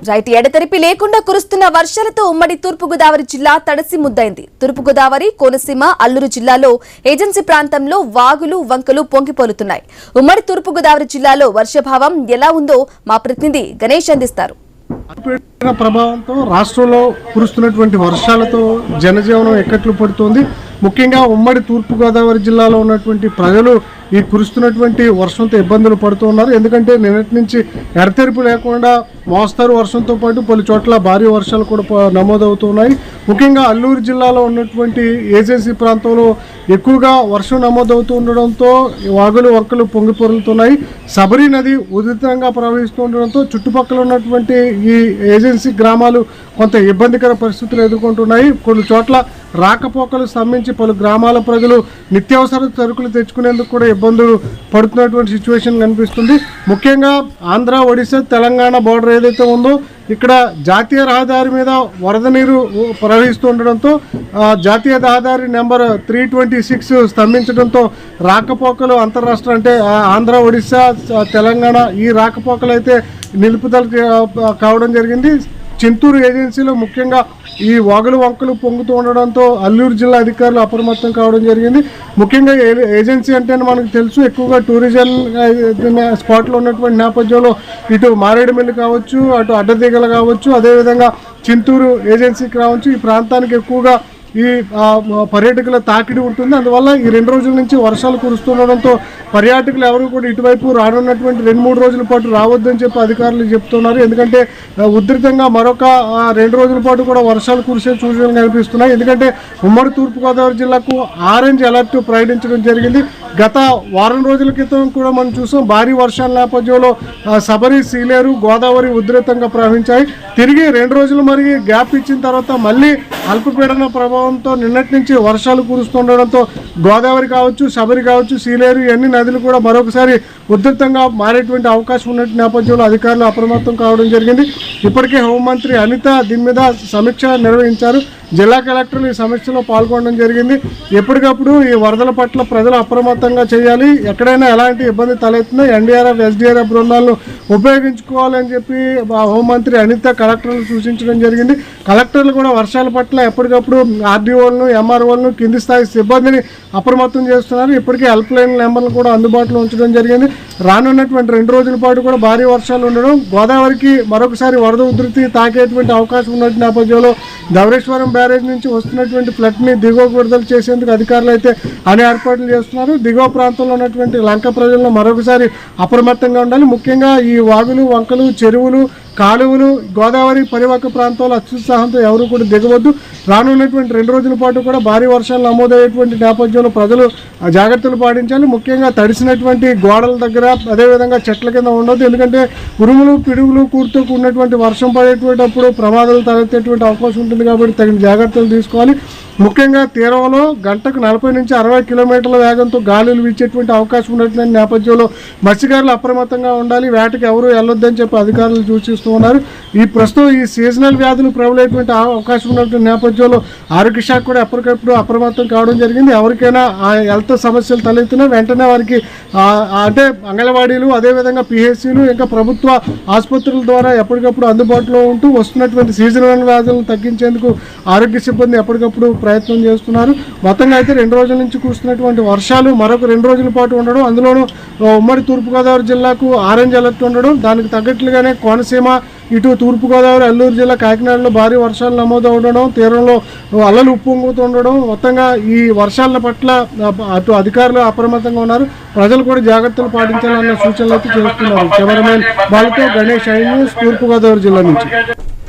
Right ఎడతెరిపి లేకుండా కురుస్తున్న వర్షాలతో ఉమ్మడి తూర్పుగోదావరి జిల్లా తడిసి ముద్దైంది. తూర్పుగోదావరి, కోనసీమ, అల్లూరు జిల్లాలో ఏజెన్సీ ప్రాంతంలో వాగులు, వంకలు పొంగిపోలుతున్నాయి. ఉమ్మడి తూర్పుగోదావరి జిల్లాలో వర్షాభావం ఎలా ఉందో మా ప్రతినిధి గణేష్ అందిస్తారు. ప్రభావంతో రాష్ట్రంలో కురుస్తున్నటువంటి వర్షాలతో జనజీవనం ఎక్కట్లు పడుతోంది. ముఖ్యంగా ఉమ్మడి తూర్పుగోదావరి జిల్లాలో ఉన్నటువంటి ప్రజలు ఈ కురుస్తున్నటువంటి వర్షంతో ఇబ్బందులు పడుతున్నారు. ఎందుకంటే నిన్నటి నుంచి ఎడతెరిపి లేకుండా మోస్తారు వర్షంతో పాటు పలు చోట్ల భారీ వర్షాలు కూడా నమోదవుతున్నాయి. ముఖ్యంగా అల్లూరు జిల్లాలో ఉన్నటువంటి ఏజెన్సీ ప్రాంతంలో ఎక్కువగా వర్షం నమోదవుతూ ఉండడంతో వాగులు, వంకలు పొంగి పొరులుతున్నాయి. శబరి నది ఉధృతంగా ప్రవహిస్తూ ఉండడంతో చుట్టుపక్కల ఉన్నటువంటి ఈ ఏజెన్సీ గ్రామాలు కొంత ఇబ్బందికర పరిస్థితులు ఎదుర్కొంటున్నాయి. కొన్ని చోట్ల రాకపోకలు స్తంభించి పలు గ్రామాల ప్రజలు నిత్యావసర సరుకులు తెచ్చుకునేందుకు కూడా ఇబ్బందులు పడుతున్నటువంటి సిచ్యువేషన్ కనిపిస్తుంది. ముఖ్యంగా ఆంధ్ర, ఒడిశా, తెలంగాణ బోర్డర్ ఏదైతే ఉందో ఇక్కడ జాతీయ రహదారి మీద వరద నీరు ప్రవహిస్తూ ఉండడంతో జాతీయ రహదారి నెంబర్ 326 స్తంభించడంతో రాకపోకలు అంతర్రాష్ట్ర అంటే ఆంధ్ర, ఒడిశా, తెలంగాణ ఈ రాకపోకలు అయితే నిలుపుదల కావడం జరిగింది. చింతూరు ఏజెన్సీలో ముఖ్యంగా ఈ వాగులు, వంకలు పొంగుతూ ఉండడంతో అల్లూరు జిల్లా అధికారులు అప్రమత్తం కావడం జరిగింది. ముఖ్యంగా ఏజెన్సీ అంటే మనకు తెలుసు, ఎక్కువగా టూరిజం స్పాట్లో ఉన్నటువంటి నేపథ్యంలో ఇటు మారేడుమిల్లి కావచ్చు, అటు అడ్డదిగలు కావచ్చు, అదేవిధంగా చింతూరు ఏజెన్సీకి రావచ్చు. ఈ ప్రాంతానికి ఎక్కువగా ఈ పర్యాటకుల తాకిడి ఉంటుంది. అందువల్ల ఈ 2 రోజుల నుంచి వర్షాలు కురుస్తుండడంతో పర్యాటకులు ఎవరు కూడా ఇటువైపు రానున్నటువంటి 2-3 రోజుల పాటు రావద్దని చెప్పి అధికారులు చెప్తున్నారు. ఎందుకంటే ఉధృతంగా మరొక 2 రోజుల పాటు కూడా వర్షాలు కురిసే సూచనలు కనిపిస్తున్నాయి. ఎందుకంటే ఉమ్మడి తూర్పుగోదావరి జిల్లాకు ఆరెంజ్ అలర్ట్ ప్రకటించడం జరిగింది. గత వారం రోజుల క్రితం కూడా మనం చూసాం, భారీ వర్షాల నేపథ్యంలో శబరి, సీలేరు, గోదావరి ఉధృతంగా ప్రవహించాయి. తిరిగి 2 రోజులు మరి గ్యాప్ ఇచ్చిన తర్వాత మళ్ళీ అల్పపీడన ప్రభావంతో నిన్నటి నుంచి వర్షాలు కురుస్తుండడంతో గోదావరి కావచ్చు, శబరి కావచ్చు, సీలేరు ఇవన్నీ నదులు కూడా మరొకసారి ఉధృతంగా మారేటువంటి అవకాశం ఉన్న నేపథ్యంలో అధికారులు అప్రమత్తం కావడం జరిగింది. ఇప్పటికే హోంమంత్రి అనిత దీని మీద సమీక్ష నిర్వహించారు. జిల్లా కలెక్టర్లు ఈ సమీక్షలో పాల్గొనడం జరిగింది. ఎప్పటికప్పుడు ఈ వరదల పట్ల ప్రజలు అప్రమత్తంగా చేయాలి, ఎక్కడైనా ఎలాంటి ఇబ్బంది తలెత్తినా ఎన్డీఆర్ఎఫ్, ఎస్డీఆర్ఎఫ్ బృందాలను ఉపయోగించుకోవాలని చెప్పి హోంమంత్రి అనిత కలెక్టర్లు సూచించడం జరిగింది. కలెక్టర్లు కూడా వర్షాల పట్ల ఎప్పటికప్పుడు ఆర్డీఓలను, ఎంఆర్ఓలను, కింది స్థాయి సిబ్బందిని అప్రమత్తం చేస్తున్నారు. ఇప్పటికే హెల్ప్ లైన్ నెంబర్లు కూడా అందుబాటులో ఉంచడం జరిగింది. రానున్నటువంటి 2 రోజుల పాటు కూడా భారీ వర్షాలు ఉండడం, గోదావరికి మరొకసారి వరద ఉధృతి తాకేటువంటి అవకాశం ఉన్న నేపథ్యంలో ధవళేశ్వరం బ్యారేజ్ నుంచి వస్తున్నటువంటి ఫ్లడ్ని దిగువకు విడుదల చేసేందుకు అధికారులు అయితే అనే ఏర్పాట్లు చేస్తున్నారు. దిగువ ప్రాంతంలో ఉన్నటువంటి లంక ప్రజలను మరొకసారి అప్రమత్తంగా ఉండాలి. ముఖ్యంగా ఈ వాగులు, వంకలు, చెరువులు, కాలువలు, గోదావరి పరివాహక ప్రాంతాల్లో అత్యుత్సాహంతో ఎవరు కూడా దిగవద్దు. రానున్నటువంటి 2 రోజుల పాటు కూడా భారీ వర్షాలు నమోదయ్యేటువంటి నేపథ్యంలో ప్రజలు జాగ్రత్తలు పాటించాలి. ముఖ్యంగా తడిసినటువంటి గోడల దగ్గర, అదేవిధంగా చెట్ల కింద ఉండొద్దు. ఎందుకంటే ఉరుములు, పిడుగులు కూడుతూ కూడినటువంటి వర్షం పడేటప్పుడు ప్రమాదాలు తలెత్తేటువంటి అవకాశం ఉంటుంది. కాబట్టి తగిన జాగ్రత్తలు తీసుకోవాలి. ముఖ్యంగా తీరంలో గంటకు 40 నుంచి 60 కిలోమీటర్ల వేగంతో గాలులు వీచేటువంటి అవకాశం ఉన్నటువంటి నేపథ్యంలో మత్స్యకారులు అప్రమత్తంగా ఉండాలి. వేటకి ఎవరు వెళ్ళొద్దని చెప్పి అధికారులు సూచిస్తూ ఉన్నారు. ఈ ప్రస్తుతం ఈ సీజనల్ వ్యాధులు ప్రబలేటువంటి అవకాశం ఉన్నటువంటి నేపథ్యంలో ఆరోగ్య శాఖ కూడా ఎప్పటికప్పుడు అప్రమత్తం కావడం జరిగింది. ఎవరికైనా హెల్త్ సమస్యలు తలెత్తినా వెంటనే వారికి అంటే అంగన్వాడీలు, అదేవిధంగా పిహెచ్సిలు, ఇంకా ప్రభుత్వ ఆసుపత్రుల ద్వారా ఎప్పటికప్పుడు అందుబాటులో ఉంటూ వస్తున్నటువంటి సీజనల్ వ్యాధులను తగ్గించేందుకు ఆరోగ్య సిబ్బంది ఎప్పటికప్పుడు ప్రయత్నం చేస్తున్నారు. మొత్తంగా అయితే 2 రోజుల నుంచి కురుస్తున్నటువంటి వర్షాలు మరొక 2 రోజుల పాటు ఉండడం, అందులోనూ ఉమ్మడి తూర్పుగోదావరి జిల్లాకు ఆరెంజ్ అలర్ట్ ఉండడం, దానికి తగ్గట్లుగానే కోనసీమ, ఇటు తూర్పుగోదావరి, అల్లూరు జిల్లా, కాకినాడలో భారీ వర్షాలు నమోదవడం, తీరంలో అలలు ఉప్పొంగుతుండడం, మొత్తంగా ఈ వర్షాల పట్ల అటు అధికారులు అప్రమత్తంగా ఉన్నారు. ప్రజలు కూడా జాగ్రత్తలు పాటించాలన్న సూచనలు అయితే చేస్తున్నారు. కెమెరామెన్ బాలతో గణేష్, ఐ న్యూస్, తూర్పుగోదావరి జిల్లా నుంచి.